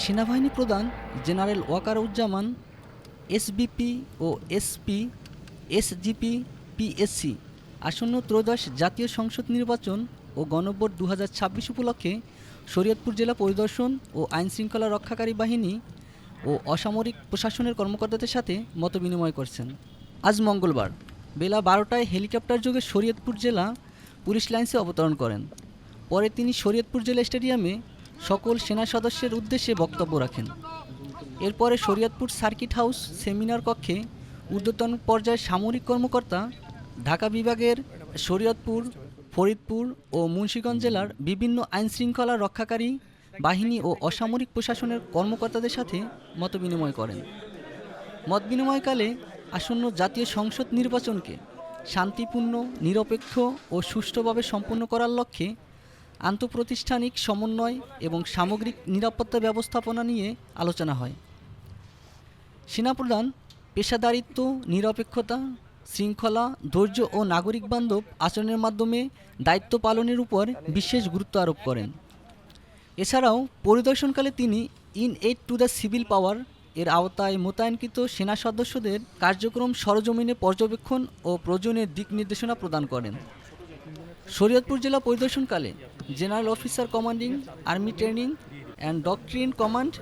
সেনাবাহিনী প্রধান general Wakeruzzaman SBP ও SP SGP PSC আসন্ন ত্রয়োদশ জাতীয় সংসদ নির্বাচন ও গণভোট 2026 উপলক্ষে শরীয়তপুর জেলা পরিদর্শন ও আইনশৃঙ্খলা রক্ষাকারী বাহিনী ও অসামরিক প্রশাসনের কর্মকর্তাদের সাথে মতবিনিময় করছেন। আজ মঙ্গলবার বেলা 12টায় হেলিকপ্টার যোগে শরীয়তপুর জেলা পুলিশ লাইন্সে অবতরণ করেন। পরে তিনি শরীয়তপুর জেলা স্টেডিয়ামে সকল সেনা সদস্যের উদ্দেশ্যে বক্তব্য রাখেন। এরপরে শরীয়তপুর সার্কিট হাউস সেমিনার কক্ষে ঊর্ধ্বতন পর্যায়ের সামরিক কর্মকর্তা, ঢাকা বিভাগের শরীয়তপুর, ফরিদপুর ও মুন্সিগঞ্জ জেলার বিভিন্ন আইনশৃঙ্খলা রক্ষাকারী বাহিনী ও অসামরিক প্রশাসনের কর্মকর্তাদের সাথে মতবিনিময় করেন। মতবিনিময়কালে আসন্ন জাতীয় সংসদ নির্বাচনকে শান্তিপূর্ণ, নিরপেক্ষ ও সুষ্ঠুভাবে সম্পন্ন করার লক্ষ্যে আন্তঃপ্রতিষ্ঠানিক সমন্বয় এবং সামগ্রিক নিরাপত্তা ব্যবস্থাপনা নিয়ে আলোচনা হয়। সেনাপ্রধান পেশাদারিত্ব, নিরপেক্ষতা, শৃঙ্খলা, ধৈর্য ও নাগরিক বান্ধব আচরণের মাধ্যমে দায়িত্ব পালনের উপর বিশেষ গুরুত্ব আরোপ করেন। এছাড়াও পরিদর্শনকালে তিনি in aid to the civil পাওয়ার এর আওতায় মোতায়েনকৃত সেনা সদস্যদের কার্যক্রম সরজমিনে পর্যবেক্ষণ ও প্রয়োজনীয় দিক নির্দেশনা প্রদান করেন। শরীয়তপুর জেলা পরিদর্শনকালে general officer commanding army training and doctrine command,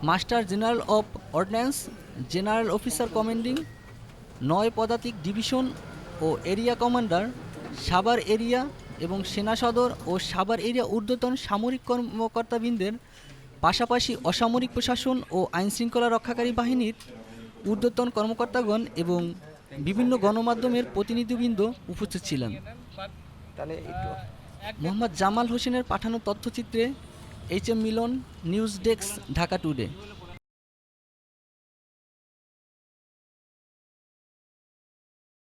master general of ordnance, general officer commanding 9 পদাতিক ডিভিশন ও এরিয়া কমান্ডার, সাভার এরিয়া এবং সেনা সদর ও সাভার এরিয়া ঊর্ধ্বতন সামরিক কর্মকর্তাবৃন্দের পাশাপাশি অসামরিক প্রশাসন ও আইনশৃঙ্খলা রক্ষাকারী বাহিনীর ঊর্ধ্বতন কর্মকর্তাগণ এবং বিভিন্ন গণমাধ্যমের প্রতিনিধিবৃন্দ উপস্থিত ছিলেন। মোহাম্মদ জামাল হোসেনের পাঠানো তথ্যচিত্রে HM মিলন, নিউজ ডেস্ক, ঢাকা টুডে।